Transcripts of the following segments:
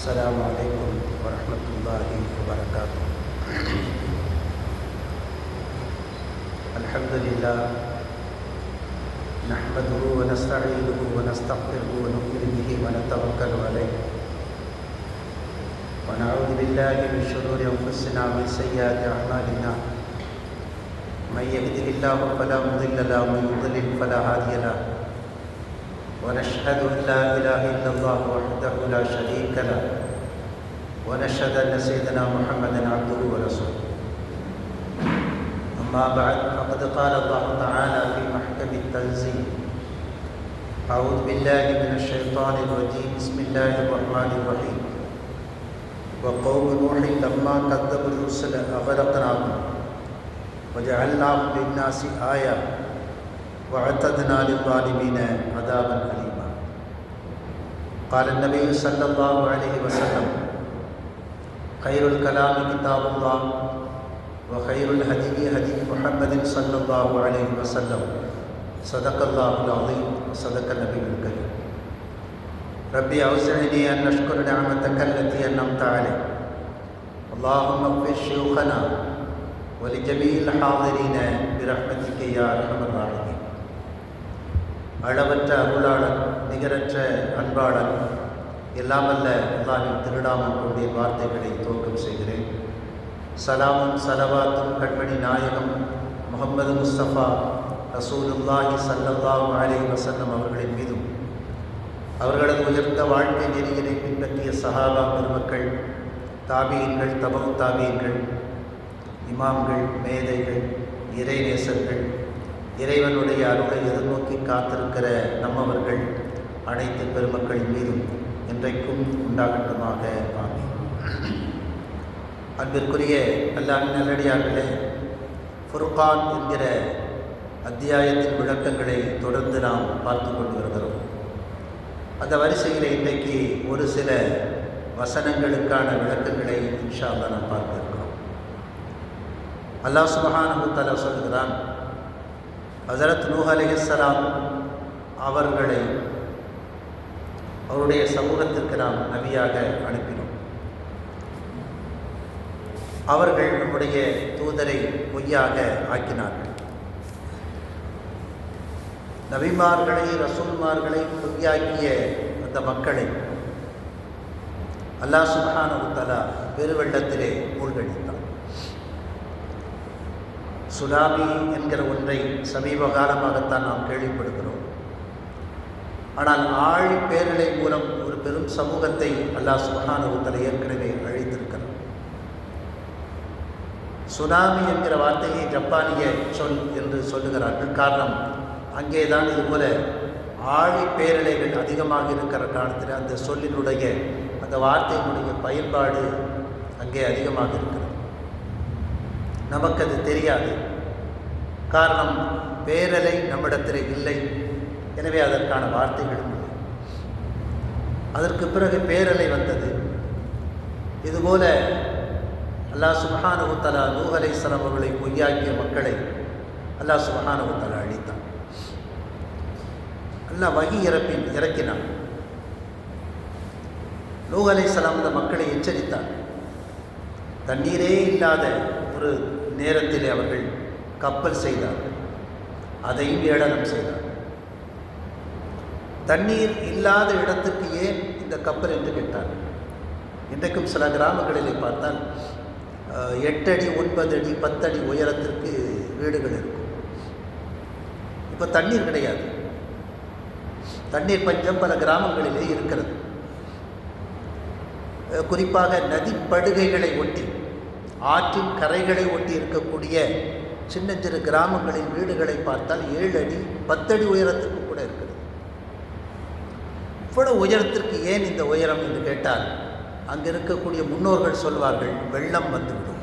السلام عليكم ورحمة الله وبركاته. الحمد لله نحمده ونستعينه ونستغفره ونؤمن به ونتوكل عليه ونعوذ بالله من شرور أنفسنا ومن سيئات أعمالنا. من يهده الله فلا مضل له ومن يضلل فلا هادي له. ونشهد أن لا إله إلا الله وحده لا شريك له ونشهد أن سيدنا محمدا عبده ورسوله. أما بعد فقد قال الله تعالى في محكم التنزيل: أعوذ بالله من الشيطان الرجيم. بسم الله الرحمن الرحيم. وقوم نوح لما كذبوا الرسل أغرقناهم وجعلناهم للناس آية وأعتدنا للظالمين عذابا أليما. قال النبي صلى الله عليه وسلم: خير الكلام كتاب الله وخير الهدي هدي محمد صلى الله عليه وسلم. صدق الله العظيم وصدق النبي الكريم. ربي أوزعني أن نشكر نعمتك التي أنعمت علي. اللهم اغفر شيوخنا ولجميع الحاضرين برحمتك يا أرحم الراحمين. அளவற்ற அருளாளன், நிகரற்ற அன்பாளன், எல்லாமல்ல அல்லாஹ்வின் திருநாமம் கொண்ட வார்த்தைகளை துவக்கம் செய்கிறேன். சலாமும் சலவாத்தும் கண்மணி நாயகம் முஹம்மது முஸ்தபா ரசூலுல்லாஹி ஸல்லல்லாஹு அலைஹி வஸல்லம் அவர்களின் மீதும், அவர்களது உயர்ந்த வாழ்க்கை நெறியினை பின்பற்றிய சஹாபா பெருமக்கள், தாபீன்கள், தபவு தாபீன்கள், இமாம்கள், மேதைகள், இறைநேசர்கள், இறைவனுடைய அருளை எதிர்நோக்கி காத்திருக்கிற நம்மவர்கள் அனைத்து பெருமக்களின் மீதும் என்றைக்கும் உண்டாகட்டுமாக. ஆமீன். அன்பிற்குரிய அல்லாஹ்வின் நல்லடியார்களே, ஃபுர்கான் என்கிற அத்தியாயத்தின் விளக்கங்களை தொடர்ந்து நாம் பார்த்து கொண்டு வருகிறோம். அந்த வரிசையில் இன்றைக்கு ஒரு சில வசனங்களுக்கான விளக்கங்களை இன்ஷா அல்லாஹ் நாம் பார்க்க இருக்கிறோம். அல்லாஹ் சுப்ஹானஹு வ தஆலா சொல்கிறான்: ஹஸரத் நூஹ் அலைஹிஸ்ஸலாம் அவர்களை அவருடைய சமூகத்திற்கு நாம் நபியாக அனுப்பினோம். அவர்கள் நம்முடைய தூதரை பொய்யாக ஆக்கினார்கள். நபிமார்களை, ரசூல்மார்களை பொய்யாக்கிய அந்த மக்களை அல்லாஹ் சுப்ஹானஹு வ தஆலா பெருவெள்ளத்திலே மூழ்கடித்தார். சுனாமி என்கிற ஒன்றை சமீப காலமாகத்தான் நாம் கேள்விப்படுகிறோம். ஆனால் ஆழி பேரலை மூலம் ஒரு பெரும் சமூகத்தை அல்லாஹ் சுப்ஹானஹு வ தஆலா ஏற்கனவே அழைத்திருக்கிறார். சுனாமி என்கிற வார்த்தையை ஜப்பானிய சொல் என்று சொல்லுகிறார்கள். காரணம், அங்கேதான் இதுபோல ஆழி பேரலைகள் அதிகமாக இருக்கிற காரணத்தில் அந்த சொல்லினுடைய, அந்த வார்த்தையினுடைய பயன்பாடு அங்கே அதிகமாக இருக்கிறது. நமக்கு அது தெரியாது. காரணம், பேரலை நம்மிடத்தில் இல்லை. எனவே அதற்கான வார்த்தைகளும் இல்லை. அதற்கு பிறகு பேரலை வந்தது. இதுபோல அல்லாஹ் சுப்ஹானஹு வ தஆலா நூஹ் அலைஹிஸ்ஸலாம் அவர்களை பொய்யாக்கிய மக்களை அல்லாஹ் சுப்ஹானஹு வ தஆலா அழித்தான். அல்லாஹ் வஹி இறக்கினான். நூஹ் அலைஹிஸ்ஸலாம் அந்த மக்களை எச்சரித்தார். தண்ணீரே இல்லாத ஒரு நேரத்திலே அவர்கள் கப்பல் செய்தார்கள். அதையும் ஏளனம் செய்தார். தண்ணீர் இல்லாத இடத்துக்கு ஏன் இந்த கப்பல் என்று கேட்டார். இன்றைக்கும் சில கிராமங்களிலே பார்த்தால் 8 அடி 9 அடி 10 அடி உயரத்திற்கு வீடுகள் இருக்கும். இப்போ தண்ணீர் கிடையாது. தண்ணீர் பஞ்சம் பல கிராமங்களிலே இருக்கிறது. குறிப்பாக நதிப்படுகைகளை ஒட்டி, ஆற்றின் கரைகளை ஒட்டி இருக்கக்கூடிய சின்ன சிறு கிராமங்களின் வீடுகளை பார்த்தால் 7 அடி 10 அடி உயரத்திற்கு கூட இருக்கிறது. இவ்வளவு உயரத்திற்கு ஏன் இந்த உயரம் என்று கேட்டால், அங்கே இருக்கக்கூடிய முன்னோர்கள் சொல்வார்கள், வெள்ளம் வந்துவிடும்.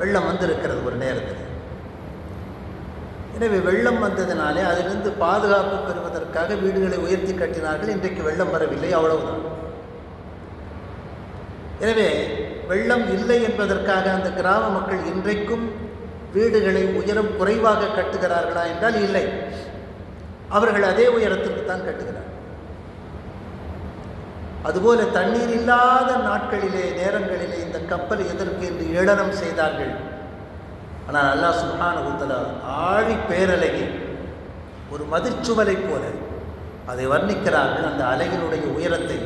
வெள்ளம் வந்திருக்கிறது ஒரு நேரத்தில். எனவே வெள்ளம் வந்ததினாலே அதிலிருந்து பாதுகாப்பு பெறுவதற்காக வீடுகளை உயர்த்தி கட்டினார்கள். இன்றைக்கு வெள்ளம் வரவில்லை, அவ்வளவுதான். எனவே வெள்ளம் இல்லை என்பதற்காக அந்த கிராம மக்கள் இன்றைக்கும் வீடுகளை உயரம் குறைவாக கட்டுகிறார்களா என்றால் இல்லை. அவர்கள் அதே உயரத்திற்கு தான் கட்டுகிறார்கள். அதுபோல தண்ணீர் இல்லாத நாட்களிலே நேரங்களிலே இந்த கப்பல் எதற்கு என்று ஏளனம் செய்தார்கள். ஆனால் அல்லாஹ் சுப்ஹானஹு வ தஆலா ஆழி பேரலையை ஒரு மதிர்ச்சுவலை போல அதை வர்ணிக்கிறார்கள். அந்த அலையினுடைய உயரத்தை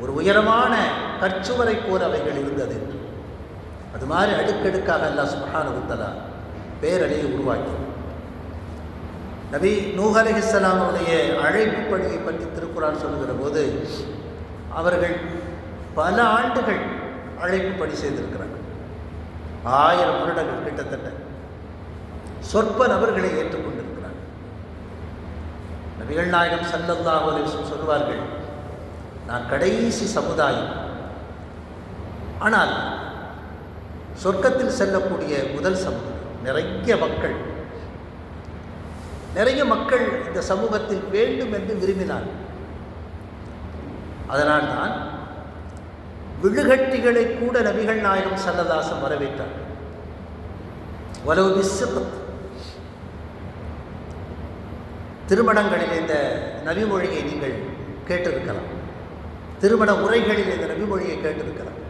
ஒரு உயரமான கற்சுவரை போல அவைகள் இருந்தது. அது மாதிரி அடுக்கடுக்காக அல்லாஹ் சுப்ஹானஹு வ தஆலா பேரலையை உருவாக்கி நபி நூஹ் அலைஹிஸ்ஸலாம் உடைய அழைப்பு பணியை பற்றி திருக்குர்ஆன் சொல்லுகிற போது அவர்கள் பல ஆண்டுகள் அழைப்பு பணி செய்திருக்கிறார்கள். 1000 வருடங்கள் கிட்டத்தட்ட சொற்ப நபர்களை ஏற்றுக்கொண்டிருக்கிறார்கள். நபிகள் நாயகம் ஸல்லல்லாஹு அலைஹி வஸல்லம் சொல்வார்கள், நான் கடைசி சமுதாயம், ஆனால் சொர்க்கத்தில் செல்லக்கூடிய முதல் சமுதாயம். நிறைய மக்கள் இந்த சமூகத்தில் வேண்டும் என்று விரும்பினார்கள். அதனால்தான் விழுகட்டிகளை கூட நபிகள் நாயகம் ஸல்லல்லாஹு அலைஹி வஸல்லம் வரவேற்றார். வலவு பிஸ்ஸித், திருமணங்களில் இந்த நபிமொழியை நீங்கள் கேட்டிருக்கலாம், திருமண உரைகளில் இந்த நபிமொழியை கேட்டிருக்கலாம்.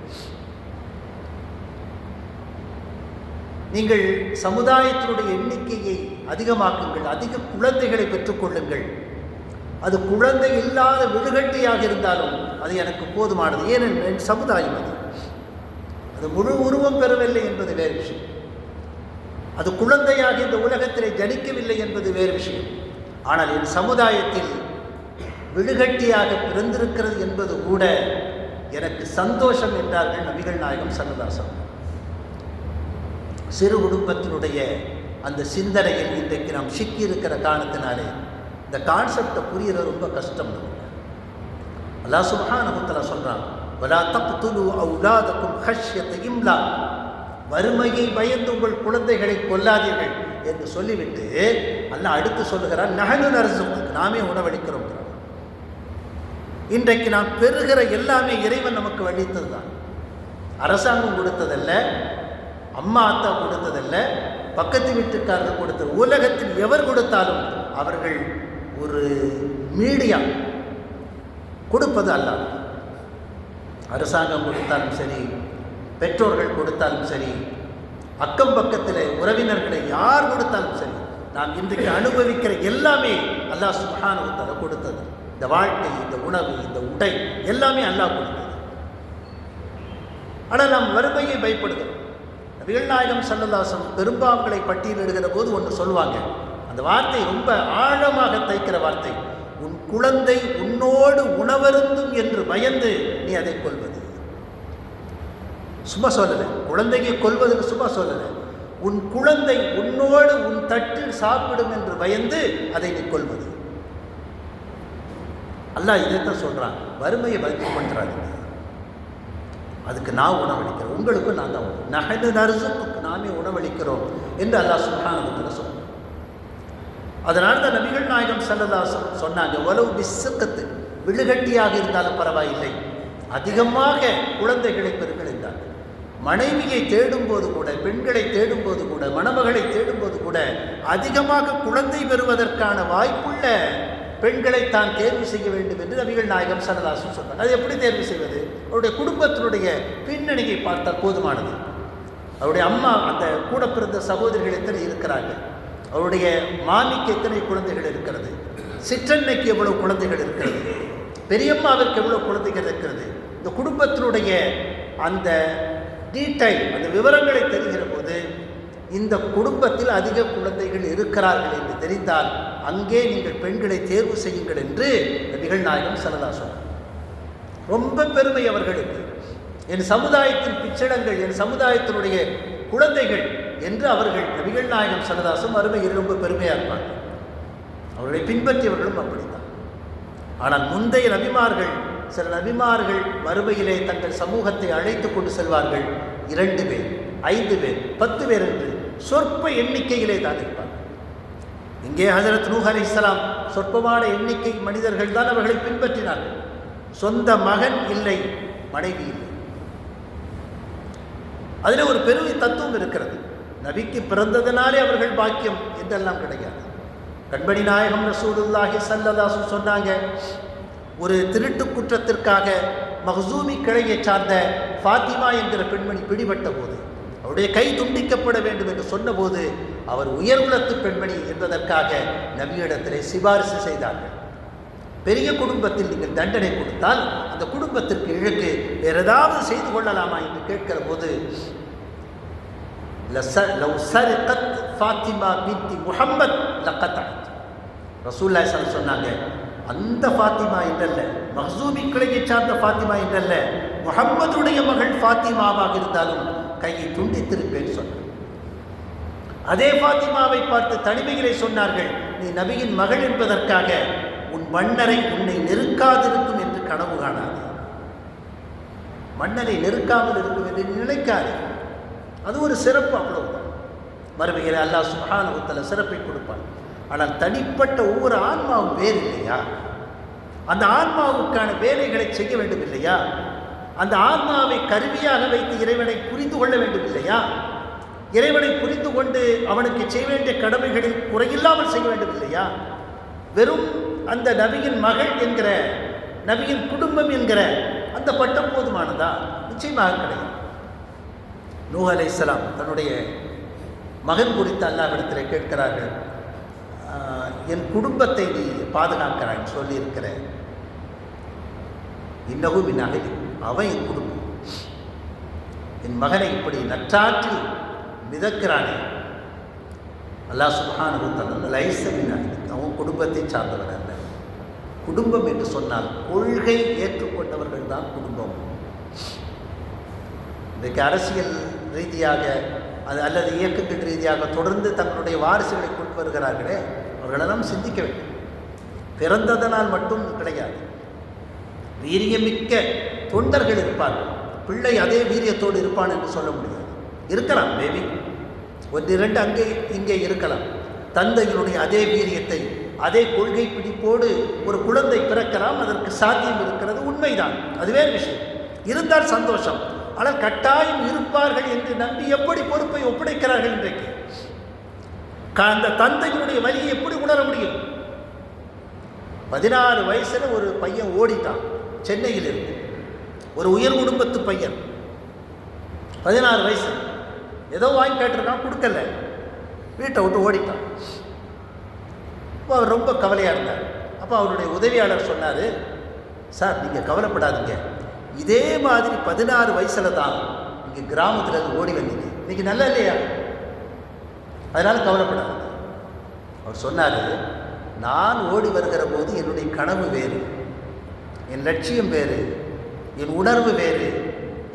நீங்கள் சமுதாயத்தினுடைய எண்ணிக்கையை அதிகமாக்குங்கள், அதிக குழந்தைகளை பெற்றுக்கொள்ளுங்கள். அது குழந்தை இல்லாத விழுகட்டியாக இருந்தாலும் அது எனக்கு போதுமானது. ஏனென்றால் என் சமுதாயம் அது முழு உருவம் பெறவில்லை என்பது வேறு விஷயம். அது குழந்தையாக இந்த உலகத்திலே ஜனிக்கவில்லை என்பது வேறு விஷயம். ஆனால் என் சமுதாயத்தில் விழுகட்டியாக பிறந்திருக்கிறது என்பது கூட எனக்கு சந்தோஷம் என்றார்கள் நபிகள் நாயகம் ஸல்லல்லாஹு அலைஹி வஸல்லம். சிறு குடும்பத்தினுடைய அந்த சிந்தனையில் இன்றைக்கு நாம் சிக்கி இருக்கிற காரணத்தினாலே இந்த கான்செப்டை புரிகிறது ரொம்ப கஷ்டம். அல்லாஹ் சுப்ஹானஹு வ தஆலா சொல்றான், வலா தக்துலு அவுலாதக்கும் ஹஷ்யத இம்லாக், வறுமையை பயந்து உங்கள் குழந்தைகளை கொல்லாதீர்கள் என்று சொல்லிவிட்டு அல்லாஹ் அடுத்து சொல்லுகிறான், நஹனு நர்ஸுக்கு, நாமே உணவளிக்கிறோம். இன்றைக்கு நாம் பெறுகிற எல்லாமே இறைவன் நமக்கு வழித்தது தான். அரசாங்கம் கொடுத்ததல்ல, அம்மா அத்தா கொடுத்ததல்ல, பக்கத்து வீட்டுக்காரர்கள் கொடுத்தது. உலகத்தில் எவர் கொடுத்தாலும் அவர்கள் ஒரு மீடியா கொடுப்பது அல்ல. அரசாங்கம் கொடுத்தாலும் சரி, பெற்றோர்கள் கொடுத்தாலும் சரி, அக்கம் பக்கத்தில் உறவினர்களை யார் கொடுத்தாலும் சரி, நாம் இன்றைக்கு அனுபவிக்கிற எல்லாமே அல்லாஹ் சுப்ஹானஹு வ தஆலா கொடுத்தது. இந்த வாழ்க்கை, இந்த உணவு, இந்த உடை எல்லாமே அல்லாஹ் கொடுத்தது. ஆனால் நாம் வறுமையை பயப்படுகிறோம். நபிகள் நாயகம் ஸல்லல்லாஹு அலைஹி வஸல்லம் பெரும்பாவங்களை பட்டியலிடுகிற போது ஒன்று சொல்லுவாங்க, அந்த வார்த்தை ரொம்ப ஆழமாக தைக்கிற வார்த்தை, உன் குழந்தை உன்னோடு உணவருந்தும் என்று பயந்து நீ அதை கொள்வது. சும்மா சொல்லலை, குழந்தையை கொல்வதற்கு சும்மா சொல்லலை, உன் குழந்தை உன்னோடு உன் தட்டில் சாப்பிடும் என்று பயந்து அதை நீ கொள்வது. அல்லாஹ் இதைத்தான் சொல்றான், வறுமையை பயந்து பண்ணுறாங்க, அதுக்கு நான் உணவளிக்கிறோம், உங்களுக்கும் நான் தான் நஹனு நர்ஸுக்கு, நாமே உணவளிக்கிறோம் என்று அல்லாஹ் சுப்ஹானஹு வ தஆலா சொல்றான். அதனால தான் நபிகள் நாயகம் ஸல்லல்லாஹு அலைஹி வஸல்லம் சொன்னாங்க, வலவு பிஸ்ஸித், விழுகட்டியாக இருந்தாலும் பரவாயில்லை, அதிகமாக குழந்தைகளை பெறுங்கள் என்றார். மனைவியை தேடும்போது கூட, பெண்களை தேடும்போது கூட, மணமகளை தேடும்போது கூட அதிகமாக குழந்தை பெறுவதற்கான வாய்ப்புள்ள பெண்களை தான் தேர்வு செய்ய வேண்டும் என்று நபிகள் நாயகம் ஸல்லல்லாஹு அலைஹி வஸல்லம் சொன்னார். அது எப்படி தேர்வு செய்வது? அவருடைய குடும்பத்தினுடைய பின்னணியை பார்த்தால் போதுமானது. அவருடைய அம்மா, அந்த கூட பிறந்த சகோதரிகள் எத்தனை இருக்கிறார்கள், அவருடைய மாமிக்கு எத்தனை குழந்தைகள் இருக்கிறது, சிற்றன்னைக்கு எவ்வளவு குழந்தைகள் இருக்கிறது, பெரியம்மாவிற்கு எவ்வளவு குழந்தைகள் இருக்கிறது, இந்த குடும்பத்தினுடைய அந்த டீடைல், அந்த விவரங்களை தெரிகிற போது இந்த குடும்பத்தில் அதிக குழந்தைகள் இருக்கிறார்கள் என்று தெரிந்தால் அங்கே நீங்கள் பெண்களை தேர்வு செய்யுங்கள் என்று நபிகள் நாயகம் ஸல்லல்லாஹு அலைஹி வஸல்லம். ரொம்ப பெருமை அவர்களுக்கு, என் சமுதாயத்தின் பிச்சடங்கள், என் சமுதாயத்தினுடைய குழந்தைகள் என்று அவர்கள் நபிகள் நாயகம் ஸல்லல்லாஹு அலைஹி வஸல்லம் அருமையில் ரொம்ப பெருமையாக இருப்பாங்க. அவர்களை பின்பற்றியவர்களும் அப்படித்தான். ஆனால் முந்தைய நபிமார்கள், சில நபிமார்கள் வறுமையிலே தங்கள் சமூகத்தை அழைத்து கொண்டு செல்வார்கள். 2 பேர், 5 பேர், 10 பேர் என்று சொற்ப எண்ணிக்கையிலே தான் இருப்பார்கள். இங்கே ஹஜரத் நூஹ் அலைஹிஸ்ஸலாம் சொற்பமான எண்ணிக்கை மனிதர்கள் தான் அவர்களை பின்பற்றினார்கள். சொந்த மகன் இல்லை, மனைவி இல்லை. அதில் ஒரு பெரிய தத்துவம் இருக்கிறது. நபிக்கு பிறந்ததினாலே அவர்கள் பாக்கியம் என்றெல்லாம் கிடையாது. கண்மணி நாயகம் ரசூலுல்லாஹி ஸல்லல்லாஹு அலைஹி வஸல்லம் சொன்னாங்க, ஒரு திருட்டு குற்றத்திற்காக மஹ்சூமி கிளையை சார்ந்த ஃபாத்திமா என்கிற பெண்மணி பிடிபட்ட போது, அவருடைய கை துண்டிக்கப்பட வேண்டும் என்று சொன்னபோது, அவர் உயர்குலத்து பெண்மணி என்பதற்காக நபியிடத்திலே சிபாரிசு செய்தார்கள். பெரிய குடும்பத்தில் நீங்கள் தண்டனை கொடுத்தால் அந்த குடும்பத்திற்கு இழுக்கு வேறு ஏதாவது செய்து கொள்ளலாமா என்று கேட்கிற போது, ஃபாத்திமா பின்தி முஹம்மத் லக்கத்தஅத், ரசூலுல்லாஹி ஸல்லல்லாஹு அலைஹி வஸல்லம் சொன்னாங்க, அந்த ஃபாத்திமா என்றல்ல, மஹ்சூமி கிளையை சார்ந்த ஃபாத்திமா என்றல்ல, முஹம்மதுடைய மகள் ஃபாத்திமாவாக இருந்தாலும் கையை துண்டித்திருப்பேன் சொன்னார். அதே ஃபாத்திமாவை பார்த்து தனிமைகளை சொன்னார்கள், நீ நபியின் மகள் என்பதற்காக உன் மன்னரை உன்னை நெருக்காதிருக்கும் என்று கனவு காணாது, மன்னரை நெருக்காமல் இருக்கும் என்று நினைக்காது. அது ஒரு சிறப்பு, அவ்வளவுதான். மறுமையிலே அல்லாஹ் சுப்ஹானஹு வ தஆலா சிறப்பை கொடுப்பான். ஆனால் தனிப்பட்ட ஒவ்வொரு ஆன்மாவும் வேறு இல்லையா? அந்த ஆன்மாவுக்கான வேலைகளை செய்ய வேண்டும் இல்லையா? அந்த ஆன்மாவை கருவியாக வைத்து இறைவனை புரிந்து கொள்ள வேண்டும் இல்லையா? இறைவனை புரிந்து கொண்டு அவனுக்கு செய்ய வேண்டிய கடமைகளில் குறையில்லாமல் செய்ய வேண்டும் இல்லையா? வெறும் அந்த நபியின் மகள் என்கிற, நபியின் குடும்பம் என்கிற அந்த பட்டம் போதுமானதா? நிச்சயமாக கிடையாது. நூஹ் அலைஹிஸ்ஸலாம் தன்னுடைய மகன் குறித்து அல்லாஹ்விடத்தில் கேட்கிறார்கள், என் குடும்பத்தை நீ பாதுகாக்கிறான்னு சொல்லியிருக்கிற, இன்னஹு மின் அஹ்லி, அவன் என் குடும்பம், என் மகனை இப்படி நற்றாற்றி மிதக்கிறானே, அல்லாஹ் சுப்ஹானஹு வ தஆலா லைஸ மின் அஹ்லி, அவன் குடும்பத்தை சார்ந்தவன் அல்ல. குடும்பம் என்று சொன்னால் கொள்கை ஏற்றுக்கொண்டவர்கள் தான் குடும்பம். இன்றைக்கு அரசியல் ரீதியாக அல்லது இயக்கங்கள் ரீதியாக தொடர்ந்து தங்களுடைய வாரிசுகளை கொண்டு வருகிறார்களே, அவர்களெல்லாம் சிந்திக்க வேண்டும். பிறந்ததனால் மட்டும் கிடையாது, வீரியமிக்க தொண்டர்கள் இருப்பார்கள். பிள்ளை அதே வீரியத்தோடு இருப்பான் என்று சொல்ல முடியாது. இருக்கலாம், மேபி ஒன்று இரண்டு அங்கே இங்கே இருக்கலாம். தந்தையினுடைய அதே வீரியத்தை, அதே கொள்கை பிடிப்போடு ஒரு குழந்தை பிறக்கலாம், அதற்கு சாத்தியம் இருக்கிறது, உண்மைதான், அது வேறு விஷயம். இருந்தால் சந்தோஷம். ஆனால் கட்டாயம் இருப்பார்கள் என்று நம்பி எப்படி பொறுப்பை ஒப்படைக்கிறார்கள் இன்றைக்கு? அந்த தந்தையினுடைய வலியை எப்படி உணர முடியும்? 16 வயசுல ஒரு பையன் ஓடிட்டான் சென்னையில் இருந்து, ஒரு உயர் குடும்பத்து பையன், 16 வயசு, ஏதோ வாங்கி கேட்டிருக்கான், கொடுக்கல, வீட்டை விட்டு ஓடிட்டான். அப்போ அவர் ரொம்ப கவலையாக இருந்தார். அப்போ அவருடைய உதவியாளர் சொன்னார், சார் நீங்கள் கவலைப்படாதீங்க, இதே மாதிரி 16 வயசுல தான் இங்கே கிராமத்தில் ஓடி வந்தீங்க, இன்னைக்கு நல்லா இல்லையா, அதனால் கவலைப்படாது. அவர் சொன்னார், நான் ஓடி வருகிற போது என்னுடைய கனவு வேறு, என் லட்சியம் வேறு, என் உணர்வு வேறு,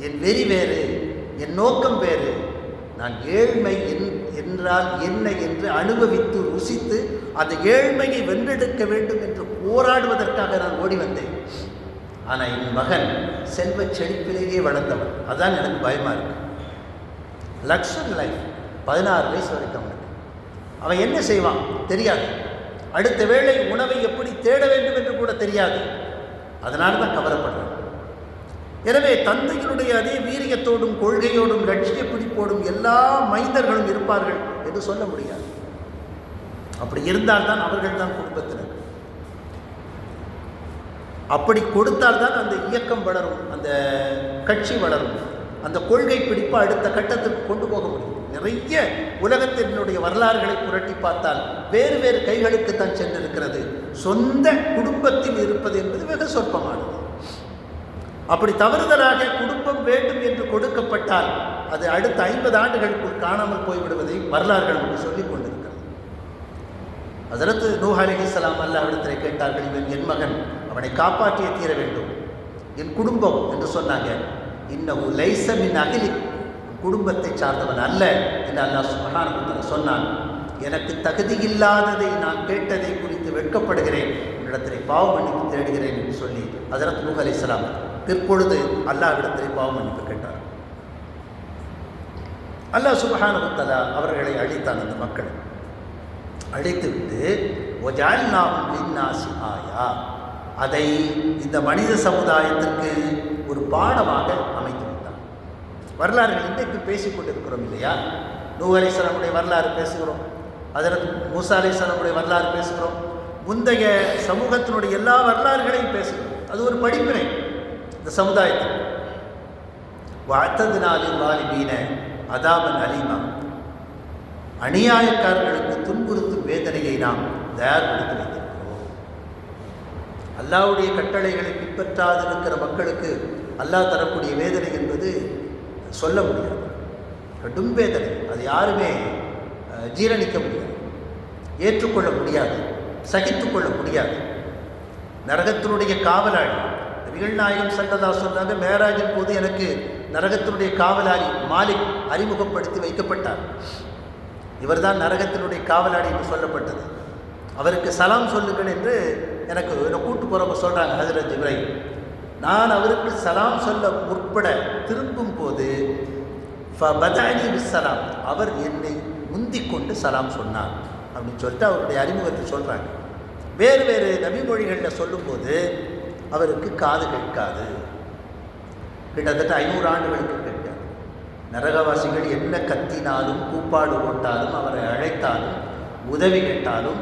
என் வெறி வேறு, என் நோக்கம் வேறு. நான் ஏழ்மை என்றால் என்ன என்று அனுபவித்து ருசித்து அந்த ஏழ்மையை வென்றெடுக்க வேண்டும் என்று போராடுவதற்காக நான் ஓடி வந்தேன். ஆனால் என் மகன் செல்வ செழிப்பிலேயே வளர்ந்தவன், அதான் எனக்கு பயமாக இருக்கு. லக்ஸரி லைஃப், 16 வயசு வரைக்கும் அவன் என்ன செய்வான் தெரியாது, அடுத்த வேளை உணவை எப்படி தேட வேண்டும் என்று கூட தெரியாது. அதனால தான் கவலைப்படுறான். எனவே தந்தையினுடைய அதே வீரியத்தோடும் கொள்கையோடும் லட்சிய பிடிப்போடும் எல்லா மைந்தர்களும் இருப்பார்கள் என்று சொல்ல முடியாது. அப்படி இருந்தால்தான் அவர்கள் தான் குடும்பத்தினர். அப்படி கொடுத்தால்தான் அந்த இயக்கம் வளரும், அந்த கட்சி வளரும், அந்த கொள்கை பிடிப்பு அடுத்த கட்டத்துக்கு கொண்டு போக முடியும். நிறைய உலகத்தினுடைய வரலாறுகளை புரட்டி பார்த்தால் வேறு வேறு கைகளுக்கு தான் சென்றிருக்கிறது. சொந்த குடும்பத்தில் இருப்பது என்பது வெகு சொற்பமானது. அப்படி தவறுதலாக குடும்பம் வேண்டும் என்று கொடுக்கப்பட்டால் அது அடுத்த 50 ஆண்டுகளுக்குள் காணாமல் போய்விடுவதை வரலாறுகள் நமக்கு சொல்லிக் கொண்டிருக்கிறது. ஹஜ்ரத் நூஹ் அலைஹிஸ்ஸலாம் அல்லாஹ்விடத்திலே கேட்டார்கள், இவன் என் மகன், அவனை காப்பாற்றியே தீர வேண்டும், என் குடும்பம் என்று சொன்னாங்க. இன்னஹு லைஸ மின் அஹ்லி, குடும்பத்தை சார்ந்தவன் அல்ல என்று அல்லாஹ் சுப்ஹானஹு வ தஆலா சொன்னான். எனக்கு தகுதியில்லாததை நான் கேட்டதை குறித்து வெட்கப்படுகிறேன், என்னிடத்திலே பாவ மன்னிப்பு தேடுகிறேன் என்று சொல்லி ஹஜ்ரத் நூஹ் அலைஹிஸ்ஸலாம் பிற்பொழுது அல்லாஹ்விடத்திலே பாவ மன்னிப்பு கேட்டார். அல்லாஹ் சுப்ஹானஹு வ தஆலா அவர்களை அழித்தான். அந்த மக்களை அழித்துவிட்டு வஜஅல்நாஹும் லின்னாஸி ஆயா, அதை இந்த மனித சமுதாயத்திற்கு ஒரு பாடமாக அமைத்து விட்டார். வரலாறுகள் இன்றைக்கு பேசிக்கொண்டிருக்கிறோம் இல்லையா? நூஹ் அலைஹிஸ்ஸலாமுடைய வரலாறு பேசுகிறோம், ஹஜ்ரத் மூஸா அலைஹிஸ்ஸலாமுடைய வரலாறு பேசுகிறோம், முந்தைய சமூகத்தினுடைய எல்லா வரலாறுகளையும் பேசுகிறது. அது ஒரு படிப்பினை இந்த சமுதாயத்தில். வாத்ததினாலின் வாலிபீன அதாபன் அலீமா, அநியாயக்காரர்களுக்கு துன்புறுத்தும் வேதனையை நாம் தயார்படுத்தி வைத்திருக்கிறோம். அல்லாஹ்வுடைய கட்டளைகளை பின்பற்றாதிருக்கிற மக்களுக்கு அல்லாஹ் தரக்கூடிய வேதனை என்பது சொல்ல முடியாது. கடும் வேதனை. அது யாருமே ஜீரணிக்க முடியாது, ஏற்றுக்கொள்ள முடியாது, சகித்துக்கொள்ள முடியாது. நரகத்தினுடைய காவலாளி நபிகள் நாயகம் ஸல்லல்லாஹு அலைஹி வஸல்லம் மேராஜின் போது எனக்கு நரகத்தினுடைய காவலாளி மாலிக் அறிமுகப்படுத்தி வைக்கப்பட்டார். இவர்தான் நரகத்தினுடைய காவலாளி என்று சொல்லப்பட்டது. அவருக்கு சலாம் சொல்லுங்கள் என்று எனக்கு கூட்டு போகிறப்ப சொல்கிறாங்க ஹஜ்ரத் ஜிப்ரைல். நான் அவருக்கு சலாம் சொல்ல முற்பட திரும்பும் போது ஃபபதஅனி பிஸ்ஸலாம், அவர் என்னை முந்திக் கொண்டு சலாம் சொன்னார் அப்படின்னு சொல்லிட்டு அவருடைய அறிமுகத்தை சொல்கிறாங்க. வேறு வேறு நபி மொழிகளில் சொல்லும்போது அவருக்கு காது கேட்காது, கிட்டத்தட்ட 500 ஆண்டுகளுக்கு கேட்காது. நரகவாசிகள் என்ன கத்தினாலும் கூப்பாடு போட்டாலும் அவரை அழைத்தாலும் உதவி கேட்டாலும்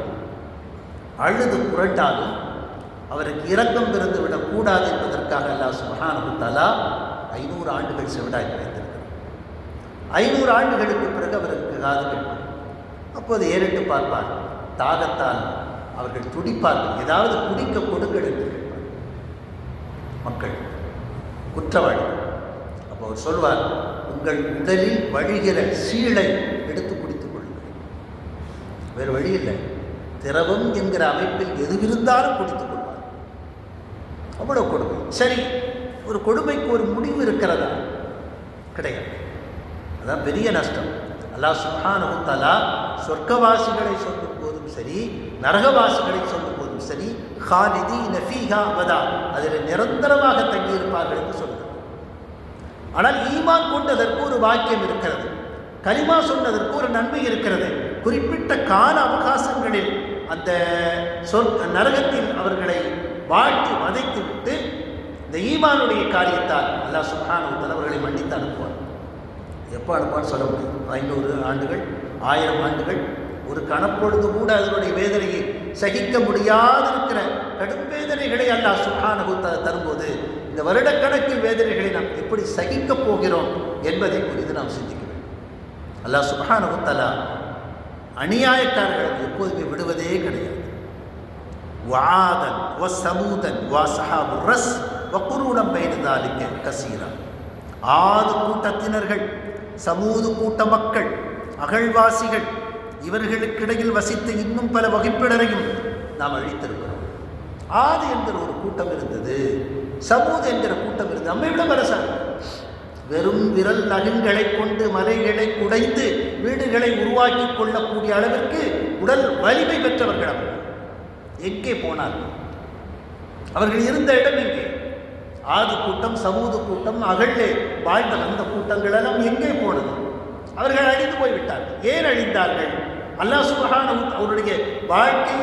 அழுது புரட்டாலும் அவருக்கு இரக்கம் பிறந்து விடக்கூடாது என்பதற்காக அல்லாஹ் சுப்ஹானஹு வ தஆலா 500 ஆண்டுகள் செவிடாய் வைத்திருக்கிறார். 500 ஆண்டுகளுக்கு பிறகு அவருக்கு காது கேட்கும். அப்போது ஏறிட்டு பார்ப்பார், தாகத்தால் அவர்கள் துடிப்பார்கள், ஏதாவது குடிக்க கொடுங்கள் என்று கேட்பார். மக்கள் குற்றவாளி. அப்போ அவர் சொல்வார், உங்கள் உடலில் வழிகிற சீளை எடுத்து குடித்துக் கொள்ளுங்கள், வேறு வழி இல்லை, திரவம் என்கிற அமைப்பில் எதுவிருந்தாலும் குடித்துக் கொள்வார். அவ்வளவு கொடுமை. சரி, ஒரு கொடுமைக்கு ஒரு முடிவு இருக்கிறதா? கிடையாது. அதான் பெரிய நஷ்டம். அல்லாஹ் சுப்ஹானஹு வ தஆலா சொர்க்கவாசிகளை சொல்லும் போதும் சரி, நரகவாசிகளை சொல்லும் போதும் சரி, ஹாலிதீன ஃபீஹா அபதா, அதில் நிரந்தரமாக தங்கியிருப்பார்கள் என்று சொல்கிறார். ஆனால் ஈமான் கொண்டதற்கு ஒரு வாக்கியம் இருக்கிறது, கலிமா சொன்னதற்கு ஒரு நன்மை இருக்கிறது. குறிப்பிட்ட கால அவகாசங்களில் அந்த நரகத்தில் அவர்களை வாழ்த்தி வதைத்து விட்டு இந்த ஈமானுடைய காரியத்தால் அல்லாஹ் சுப்ஹானஹு வ தஆலா அவர்களை மன்னித்து அனுப்புவார். எப்போ அனுப்புவான்னு சொல்ல முடியும். 500 ஆண்டுகள், 1000 ஆண்டுகள், ஒரு கணப்பொழுது கூட அதனுடைய வேதனையை சகிக்க முடியாதிருக்கிற கடும் வேதனைகளை அல்லாஹ் சுப்ஹானஹு வ தஆலா தரும்போது இந்த வருடக்கணக்கில் வேதனைகளை நாம் எப்படி சகிக்கப் போகிறோம் என்பதை குறித்து நாம் சிந்திக்க வேண்டும். அல்லாஹ் சுப்ஹானஹு வ தஆலா அநியாயக்காரர்களை எப்போதுமே விடுவதே கிடையாது. வஆதன் வ சமூதன் வ அஸ்ஹாபு ரஸ் வ குரூனம் பைன தாலிக கஸீரா. ஆது கூட்டத்தினர்கள், சமூது கூட்ட மக்கள், அகழ்வாசிகள், இவர்களுக்கிடையில் வசித்த இன்னும் பல வகைப்பினரையும் நாம் அழித்திருக்கிறோம். ஆது என்கிற ஒரு கூட்டம் இருந்தது, சமூது என்கிற கூட்டம் இருந்தது. நம்மை விட பலசார். வெறும் விரல் நகங்களை கொண்டு மலைகளை குடைந்து வீடுகளை உருவாக்கி கொள்ளக்கூடிய அளவிற்கு உடல் வலிமை பெற்றவர்கள் அவர்கள். எங்கே போனார்கள்? அவர்கள் இருந்த இடம் எங்கே? ஆது கூட்டம், சமூது கூட்டம், அகழ்லே வாழ்ந்த அந்த கூட்டங்கள் எல்லாம் எங்கே போனது? அவர்கள் அழிந்து போய்விட்டார்கள். ஏன் அழிந்தார்கள்? அல்லாஹ் சுப்ஹானஹு அவருடைய வாழ்க்கை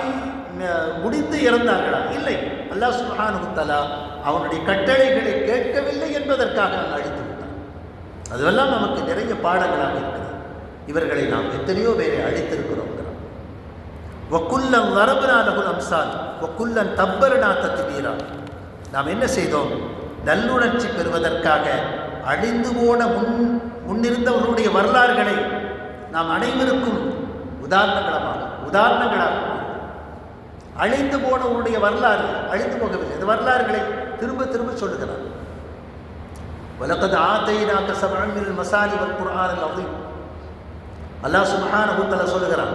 முடிந்து இறந்தார்களா? இல்லை. அல்லாஹ் சுப்ஹானஹு தஆலா அவனுடைய கட்டளைகளை கேட்கவில்லை என்பதற்காக நாம் அழித்து விட்டார். அதுவெல்லாம் நமக்கு நிறைய பாடங்களாக இருக்கிறது. இவர்களை நாம் எத்தனையோ பேரை அழித்திருக்கிறோம். வக்குல்லன் வரபனா லஹுல் அம்சால் வக்குல்லன் தப்பர்னா தத்பீரா. நாம் என்ன செய்தோம்? நல்லுணர்ச்சி பெறுவதற்காக அழிந்து போன முன்னிருந்தவர்களுடைய வரலாறுகளை நாம் அனைவருக்கும் உதாரணங்களாக அழிந்து போனவருடைய வரலாறு அழிந்து போகவில்லை. இந்த வரலாறுகளை திரும்ப திரும்ப சொல்லுகிறார். வலகத் ஆதைனாக சபஅன் மினல் மசானி வல் குர்ஆனில் அஸீம். அல்லாஹ் சுப்ஹானஹு வ தஆலா சொல்லுகிறான்,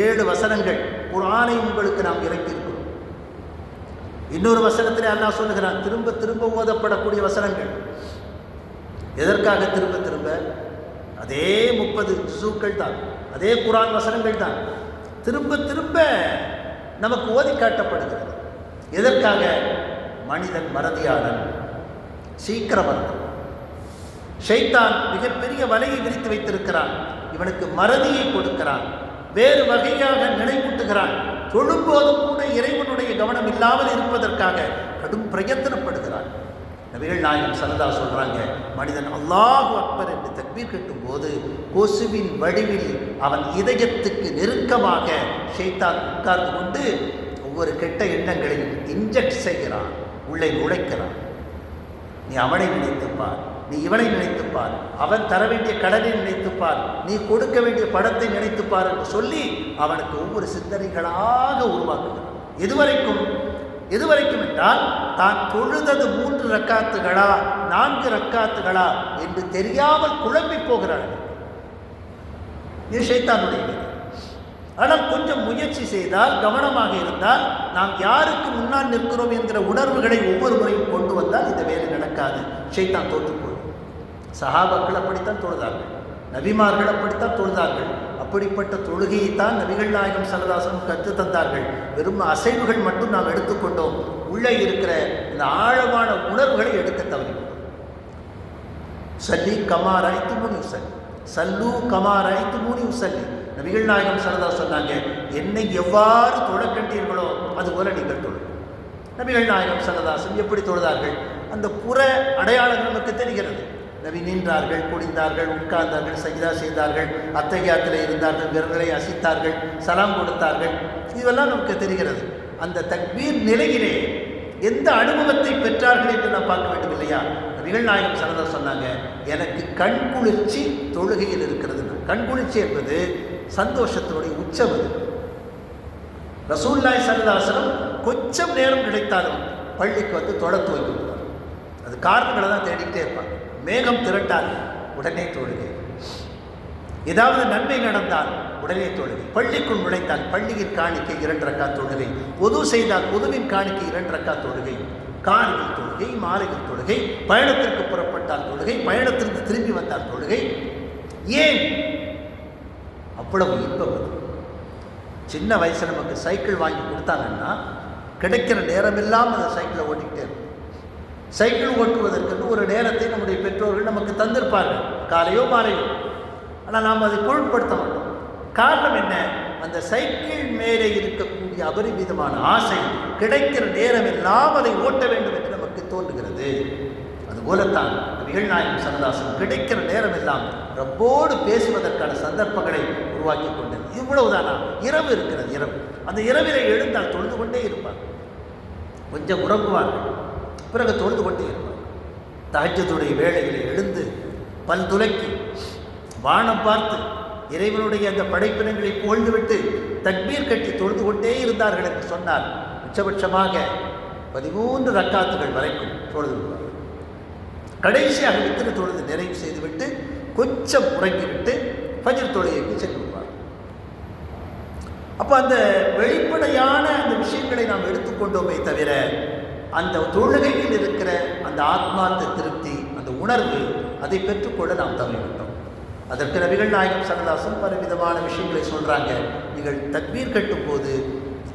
7 வசனங்கள் குர்ஆனை உங்களுக்கு நாம் இறக்கியிருக்கிறோம். இன்னொரு வசனத்திலே அல்லாஹ் சொல்லுகிறான், திரும்ப திரும்ப ஓதப்படக்கூடிய வசனங்கள். எதற்காக திரும்ப திரும்ப? அதே 30 ஜுஸுக்கள் தான், அதே குர்ஆன் வசனங்கள் தான் திரும்ப திரும்ப நமக்கு ஓதி காட்டப்படுகிறது. எதற்காக? மனிதன் மறதியாளன், சீக்கிரவர்த்தன். ஷைத்தான் மிகப்பெரிய வலையை விரித்து வைத்திருக்கிறான். இவனுக்கு மறதியை கொடுக்கிறான், வேறு வகையாக நினைவூட்டுகிறான். தொழும்போதும் கூட இறைவனுடைய கவனம் இல்லாமல் இருப்பதற்காக கடும் பிரயத்தனப்படுகிறான். நபிகள் நாயகம் ஸல்லல்லாஹு அலைஹி சொல்றாங்க, மனிதன் அல்லாஹு அக்பர் என்று தக்பீர் கட்டும் போது கொசுவின் வடிவில் அவன் இதயத்துக்கு நெருக்கமாக ஷைத்தான் உட்கார்ந்து கொண்டு ஒவ்வொரு கெட்ட எண்ணங்களையும் இன்ஜெக்ட் செய்கிறான், உள்ளே நுழைக்கிறான். நீ அவனை நினைத்துப்பார், நீ இவனை நினைத்துப்பார், அவன் தர வேண்டிய கடனை நினைத்துப்பார், நீ கொடுக்க வேண்டிய படத்தை நினைத்துப்பார் என்று சொல்லி அவனுக்கு ஒவ்வொரு சிந்தனைகளாக உருவாக்குகிறான். எதுவரைக்கும் என்றால் தான் தொழுதது 3 ரக்காத்துகளா 4 ரக்காத்துகளா என்று தெரியாமல் குழம்பி போகிறார்கள். இது ஷைத்தானுடைய வேலை. ஆனால் கொஞ்சம் முயற்சி செய்தால், கவனமாக இருந்தால், நாம் யாருக்கு முன்னால் நிற்கிறோம் என்கிற உணர்வுகளை ஒவ்வொரு முறையும் கொண்டு வந்தால் இந்த வேலை நடக்காது. ஷைத்தான் தோற்றுக்கொள்ளும். சஹாபாக்கள் அப்படித்தான் தொழுதார்கள், நபிமார்கள் அப்படித்தான் தொழுதார்கள். அப்படிப்பட்ட தொழுகையைத்தான் நபிகள் நாயகம் ஸல்லல்லாஹு அலைஹி வஸல்லம் கற்று தந்தார்கள். வெறும் அசைவுகள் மட்டும் நாம் எடுத்துக்கொண்டோம், உள்ளே இருக்கிற இந்த ஆழமான உணர்வுகளை எடுக்க தவறிவிட்டோம். சல்லி கமா ரஅய்துமூனி உஸல்லி, சல்லு கமா ரஅய்துமூனி உஸல்லி. நபிகள் நாயகம் ஸல்லல்லாஹு அலைஹி வஸல்லம் சொன்னாங்க, என்னை எவ்வாறு தொழக் கண்டீர்களோ அதுபோல நீங்கள் தொழுங்கள். நபிகள் நாயகம் ஸல்லல்லாஹு அலைஹி வஸல்லம் எப்படி தொழுதார்கள்? அந்த புற அடையாளங்கள் நமக்கு தெரிகிறது. நபி நின்றார்கள், குடிந்தார்கள், உட்கார்ந்தார்கள், சஜிதா செய்தார்கள், அத்தஹியாத்திலே இருந்தார்கள், விரல்களை அசைத்தார்கள், சலாம் கொடுத்தார்கள். இதெல்லாம் நமக்கு தெரிகிறது. அந்த தக்பீர் நிலையிலே எந்த அனுபவத்தை பெற்றார்கள் என்று நாம் பார்க்க வேண்டும் இல்லையா? நபிகள் நாயகம் ஸல்லல்லாஹு அலைஹி வஸல்லம் சொன்னாங்க, எனக்கு கண்குளிர்ச்சி தொழுகையில் இருக்கிறது. கண்குளிர்ச்சி என்பது சந்தோஷத்தினுடைய உச்சம். அது ரசூலுல்லாஹி ஸல்லல்லாஹு அலைஹி வஸல்லம் கொஞ்சம் நேரம் கிடைத்தாலும் பள்ளிக்கு வந்து தொழ துவங்கிவிடுவார். அது காரணங்களை தான் தேடிக்கிட்டே இருப்பாங்க. மேகம் திரட்டால் உடனே தொழுகை, ஏதாவது நன்மை நடந்தால் உடனே தொழுகை, பள்ளிக்குள் நுழைத்தால் பள்ளியின் காணிக்கை 2 ரக்காத் தொழுகை, பொது செய்தால் பொதுவின் காணிக்கை 2 ரக்காத் தொழுகை, காலையில் தொழுகை, மாலையில் தொழுகை, பயணத்திற்கு புறப்பட்டால் தொழுகை, பயணத்திற்கு திரும்பி வந்தால் தொழுகை. ஏன் அவ்வளவு இன்பம்? சின்ன வயசில் நமக்கு சைக்கிள் வாங்கி கொடுத்தாங்கன்னா கிடைக்கிற நேரமெல்லாம் அந்த சைக்கிளை ஓட்டிக்கிட்டே இருக்கும். சைக்கிள் ஓட்டுவதற்கு ஒரு நேரத்தை நம்முடைய பெற்றோர்கள் நமக்கு தந்திருப்பார்கள், காலையோ மாலையோ. ஆனால் நாம் அதை பொருட்படுத்த மாட்டோம். காரணம் என்ன? அந்த சைக்கிள் மேலே இருக்கக்கூடிய அபரிமிதமான ஆசை, கிடைக்கிற நேரமெல்லாம் அதை ஓட்ட வேண்டும் என்று நமக்கு தோன்றுகிறது. அதுபோலத்தான் நபிகள் நாயகம் ஸல்லல்லாஹு அலைஹி வஸல்லம் கிடைக்கிற நேரமெல்லாம் ரப்போடு பேசுவதற்கான சந்தர்ப்பங்களை உருவாக்கி கொண்டது. இவ்வளவுதானா? இரவு இருக்கிறது. இரவு, அந்த இரவிலே எழுந்தால் தொழுது கொண்டே இருப்பார். கொஞ்சம் உறங்குவார்கள், பிறகு தொழுது கொண்டே இருப்பார். தஹஜ்ஜுடைய வேளையிலே எழுந்து பல் துலக்கி வானம் பார்த்து இறைவனுடைய அந்த படைப்பினங்களை புகழ்ந்துவிட்டு தக்பீர் கட்டி தொழுது கொண்டே இருந்தார்கள் என்று சொன்னால் உச்சபட்சமாக 13 ரக்காத்துகள் வரைக்கும் தொழுது விடுவார்கள். கடைசியாக வித்திரு தொழுது நிறைவு செய்துவிட்டு கொஞ்சம் உறங்கிவிட்டு ஃபஜ்ர் தொழுகைக்கு சென்று விடுவார். அப்போ அந்த வெளிப்படையான அந்த விஷயங்களை நாம் எடுத்துக்கொண்டோமே தவிர அந்த தொழுகையில் இருக்கிற அந்த ஆத்மார்த்த திருப்தி, அந்த உணர்வு, அதை பெற்றுக்கொள்ள நாம் தவறிவிட்டோம். அதற்கு நபிகள் நாயகம் ஸல்லல்லாஹு அலைஹி வஸல்லம் பலவிதமான விஷயங்களை சொல்கிறாங்க. நீங்கள் தக்பீர் கட்டும் போது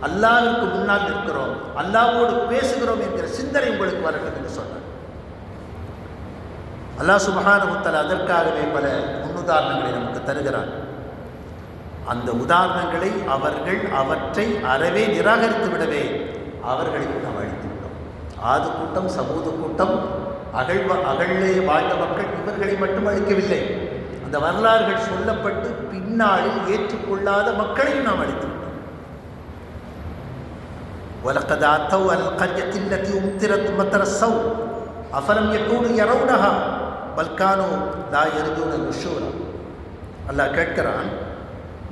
அல்லாஹ்வுக்கு முன்னால் நிற்கிறோம், அல்லாஹ்வோடு பேசுகிறோம் என்கிற சிந்தனை உங்களுக்கு வரட்டும் என்று சொன்னார். அல்லாஹ் சுப்ஹானஹு வ தஆலா அதற்காகவே பல முன்னுதாரணங்களை நமக்கு தருகிறார். அந்த உதாரணங்களை அவற்றை அறவே நிராகரித்து விடவே அவர்களையும் நாம் அழித்து விட்டோம். ஆது கூட்டம், சமூக கூட்டம், அகழ்லே வாழ்ந்த மக்கள், இவர்களை மட்டும் அழிக்கவில்லை, அந்த வரலாறுகள் சொல்லப்பட்டு பின்னாளில் ஏற்றுக்கொள்ளாத மக்களையும் நாம் அழித்து விட்டோம். وَلَقَدْ أَتَوْا عَلَى الْقَرْيَةِ الَّتِي أُمْطِرَتْ مَطَرَ السَّوْءِ أَفَلَمْ يَكُونُوا يَرَوْنَهَا بَلْ كَانُوا لَا يَرْجُونَ نُشُورًا. அல்லாஹ் கேட்கிறான்,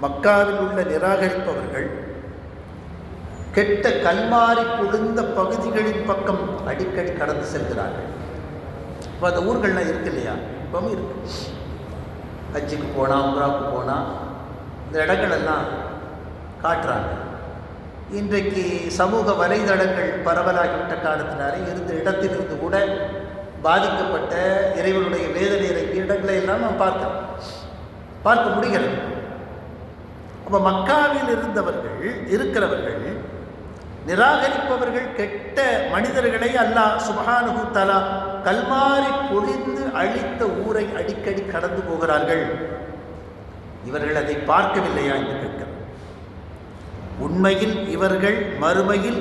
மக்காவில் உள்ள நிராகரிப்பவர்கள் கெட்ட கல்மாரி பொழுந்த பகுதிகளின் பக்கம் அடிக்கடி கடந்து செல்கிறார்கள். இப்போ அந்த ஊர்கள்லாம் இருக்கு இல்லையா? இப்பவும் இருக்கு. ஹஜ்ஜுக்கு போனால், உம்ராவுக்கு போனால் இந்த இடங்களெல்லாம் காட்டுறாங்க. இன்றைக்கு சமூக வலைதளங்கள் பரவலாகிவிட்ட காரணத்தினாலே இருந்த இடத்திலிருந்து கூட பாதிக்கப்பட்ட இறைவனுடைய வேதனை இறங்கிய இடங்களை எல்லாம் நாம் பார்க்க முடிகிறது. அப்போ மக்காவில் இருக்கிறவர்கள் நிராகரிப்பவர்கள், கெட்ட மனிதர்களை அல்லாஹ் சுப்ஹானஹு வ தஆலா கல்மாரி பொழிந்து அழித்த ஊரை அடிக்கடி கடந்து போகிறார்கள். இவர்கள் அதை பார்க்கவில்லையா என்று கேட்கிறார். உண்மையில் இவர்கள் மறுமையில்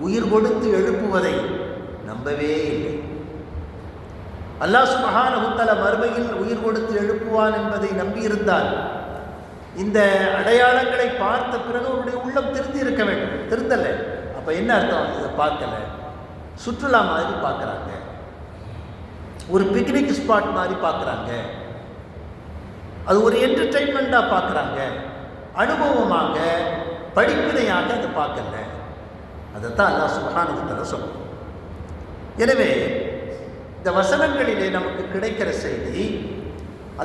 உயிர் கொடுத்து எழுப்புவதை நம்பவே இல்லை. அல்லாஹ் சுப்ஹானஹு வ தஆலா மறுமையில் உயிர் கொடுத்து எழுப்புவான் என்பதை நம்பியிருந்தால் இந்த அடையாளங்களை பார்த்த பிறகு அவருடைய உள்ளம் திருந்தி இருக்க வேண்டும். திருந்தல்ல. அப்போ என்ன அர்த்தம்? இதை பார்க்கல, சுற்றுலா மாதிரி பார்க்குறாங்க, ஒரு பிக்னிக் ஸ்பாட் மாதிரி பார்க்குறாங்க, அது ஒரு என்டர்டெயின்மெண்ட்டாக பார்க்குறாங்க, அனுபவமாக படிப்பினையாக அதை பார்க்கல. அதைத்தான் அல்லாஹ் சுப்ஹானஹு வ தஆலா சொல்றார். எனவே இந்த வசனங்களிலே நமக்கு கிடைக்கிற செய்தி,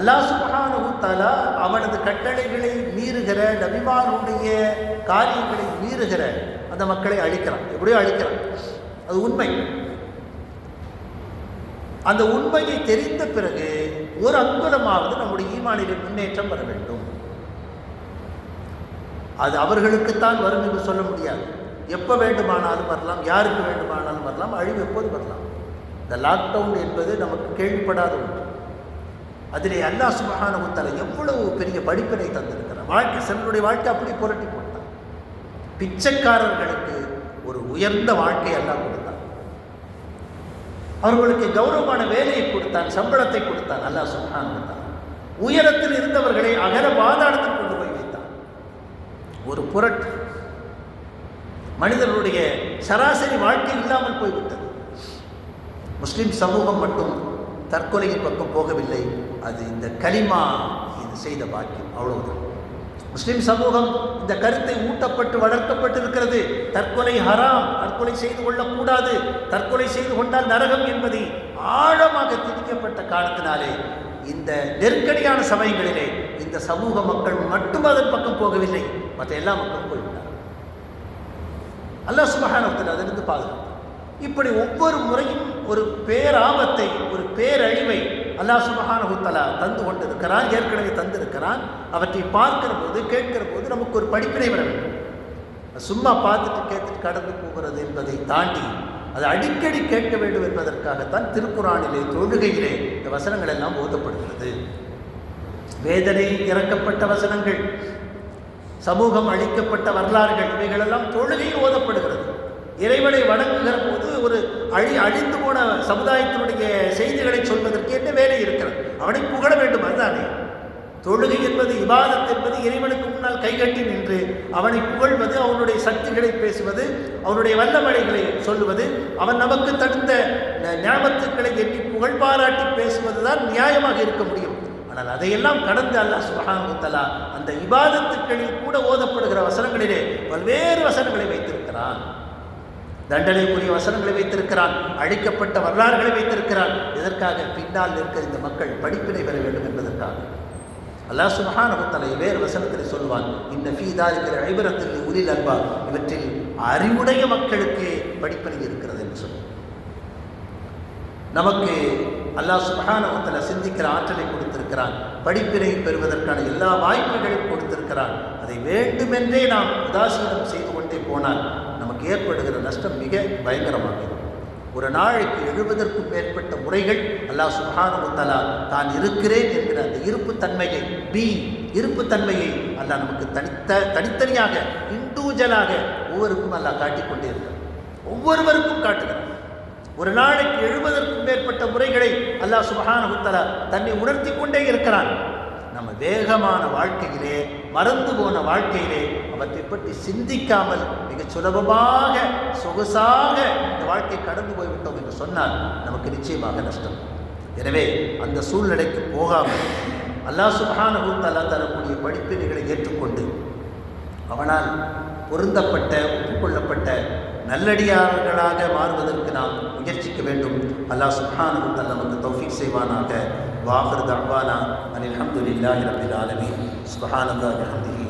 அல்லாஹ் சுப்ஹானஹு வ தஆலா அவனது கட்டளைகளை மீறுகிற, நபிமாருடைய காரியங்களை மீறுகிற அந்த மக்களை அழிக்கிறான். எப்படியோ அழிக்கிறான், அது உண்மை. அந்த உண்மையை தெரிந்த பிறகு ஒரு அங்குலமாவது நம்முடைய ஈமானிலே முன்னேற்றம் வர வேண்டும். அது அவர்களுக்குத்தான் வரும் என்று சொல்ல முடியாது. எப்போ வேண்டுமானாலும் வரலாம், யாருக்கு வேண்டுமானாலும் வரலாம், அழிவு எப்போது வரலாம். இந்த லாக்டவுன் என்பது நமக்கு கேள்விப்படாத ஒன்று. அதிலே அல்லாஹ் சுப்ஹானஹு வ தஆலா எவ்வளவு பெரிய படிப்பினை தந்திருக்கிறார். வாழ்க்கை, சிலருடைய வாழ்க்கை அப்படி புரட்டி போட்டான். பிச்சைக்காரர்களுக்கு ஒரு உயர்ந்த வாழ்க்கை அல்லாஹ் கொடுத்தான். அவர்களுக்கு கௌரவமான வேலையை கொடுத்தான், சம்பளத்தை கொடுத்தான் அல்லாஹ் சுப்ஹானஹு வ தஆலா. உயரத்தில் இருந்தவர்களை அகல பாதாளத்தில் கொண்டு போய் வைத்தான். ஒரு புரட்டு, மனிதர்களுடைய சராசரி வாழ்க்கை இல்லாமல் போய்விட்டது. முஸ்லிம் சமூகம் மட்டும் தற்கொலையின் பக்கம் போகவில்லை, அது இந்த கலிமா இது செய்த பாக்கியம், அவ்வளவுதான். முஸ்லிம் சமூகம் இந்த கருத்தை ஊட்டப்பட்டு வளர்க்கப்பட்டிருக்கிறது. தற்கொலை ஹராம், தற்கொலை செய்து கொள்ளக்கூடாது, தற்கொலை செய்து கொண்டால் நரகம் என்பதை ஆழமாக திணிக்கப்பட்ட காலத்தினாலே இந்த நெருக்கடியான சமயங்களிலே இந்த சமூக மக்கள் மட்டும் அதன் பக்கம் போகவில்லை, மற்ற எல்லா மக்களும் போய்விட்டார். அல்லாஹ் சுப்ஹானஹு வ தஆலா அதிலிருந்து பாதுகாத்தார். இப்படி ஒவ்வொரு முறையும் ஒரு பேராபத்தை, ஒரு பேரழிவை அல்லாஹ் சுப்ஹானஹு வ தஆலா தந்து கொண்டிருக்கிறான், ஏற்கனவே தந்திருக்கிறான். அவற்றை பார்க்கிற போது, கேட்கிற போது நமக்கு ஒரு படிப்பினை வர வேண்டும். சும்மா பார்த்துட்டு கேட்டுட்டு கடந்து போகிறது என்பதை தாண்டி அதை அடிக்கடி கேட்க வேண்டும் என்பதற்காகத்தான் திருக்குர்ஆனிலே, தொழுகையிலே இந்த வசனங்கள் எல்லாம் ஓதப்படுகிறது. வேதனை இறக்கப்பட்ட வசனங்கள், சமூகம் அழிக்கப்பட்ட வரலாறுகள், இவைகளெல்லாம் தொழுகையில் ஓதப்படுகிறது. இறைவனை வணங்குகிற போது ஒரு அழிந்து போன சமுதாயத்தினுடைய செய்திகளை சொல்வதற்கு என்ன வேலை இருக்கிறது? அவனை புகழ வேண்டும், அதுதானே தொழுகை என்பது. இபாதத் என்பது இறைவனுக்கு முன்னால் கைகட்டி நின்று அவனை புகழ்வது, அவனுடைய சக்திகளை பேசுவது, அவனுடைய வல்லமலைகளை சொல்லுவது, அவன் நமக்கு தடுத்த ஞாபத்துக்களை எண்ணி புகழ் பாராட்டி பேசுவதுதான் நியாயமாக இருக்க முடியும். ஆனால் அதையெல்லாம் கடந்து அல்லாஹ் சுப்ஹானஹு வ தஆலா அந்த இபாதத்துக்களில் கூட ஓதப்படுகிற வசனங்களிலே பல்வேறு வசனங்களை வைத்திருக்கிறான். தண்டனைக்குரிய வசனங்களை வைத்திருக்கிறான், அழிக்கப்பட்ட வரலாறுகளை வைத்திருக்கிறான். இதற்காக பின்னால் இருக்கிற இந்த மக்கள் படிப்பினை பெற வேண்டும் என்பதற்காக. அல்லாஹ் சுப்ஹானஹு வ தஆலா வேறு வசனத்தில் சொல்வான், இன்ன ஃபீ தாலிக இப்ரத்தன் லிஉலில் அல்பாப், இவற்றில் அறிவுடைய மக்களுக்கு படிப்பினை இருக்கிறது என்று சொல்லுவான். நமக்கு அல்லாஹ் சுப்ஹானஹு வ தஆலா சிந்திக்கிற ஆற்றலை கொடுத்திருக்கிறான், படிப்பினை பெறுவதற்கான எல்லா வாய்ப்புகளையும் கொடுத்திருக்கிறான். அதை வேண்டுமென்றே நாம் உதாசீனம் செய்து கொண்டே போனால் நமக்கு ஏற்படுகிற நஷ்டம் மிக பயங்கரமாகிறது. ஒரு நாளைக்கு 70க்கும் மேற்பட்ட முறைகள் அல்லாஹ் சுப்ஹானஹு வ தஆலா தான் இருக்கிறேன் என்கிற அந்த இருப்புத்தன்மையை, இருப்புத்தன்மையை அல்லாஹ் நமக்கு தனித்தனியாக இண்டிவிஜுவலாக ஒவ்வொருக்கும் அல்லாஹ் காட்டிக்கொண்டே இருக்கிறார். ஒவ்வொருவருக்கும் காட்டுகிறார். ஒரு நாளைக்கு 70க்கும் மேற்பட்ட முறைகளை அல்லாஹ் சுப்ஹானஹு வ தஆலா தன்னை உணர்த்தி கொண்டே இருக்கிறான். நம்ம வேகமான வாழ்க்கையிலே, மறந்து போன வாழ்க்கையிலே அவற்றை பற்றி சிந்திக்காமல் மிக சுலபமாக சொகுசாக இந்த வாழ்க்கை கடந்து போய்விட்டோம் என்று சொன்னால் நமக்கு நிச்சயமாக நஷ்டம். எனவே அந்த சூழ்நிலைக்கு போகாமல் அல்லாஹ் சுப்ஹானஹு வ தஆலா தரக்கூடிய படிப்பினைகளை ஏற்றுக்கொண்டு அவனால் பொருந்தப்பட்ட, ஒப்புக்கொள்ளப்பட்ட நல்லடியார்களாக மாறுவதற்கு நாம் முயற்சிக்க வேண்டும். அல்லாஹ் சுப்ஹானஹு வ தஆலா நமக்கு தௌஃபீக் செய்வானாக. வாஹிர் தஅவானா அனில் ஹம்துலில்லாஹி ரப்பில் ஆலமீன். சுப்ஹானல்லாஹி வ பிஹம்திஹி.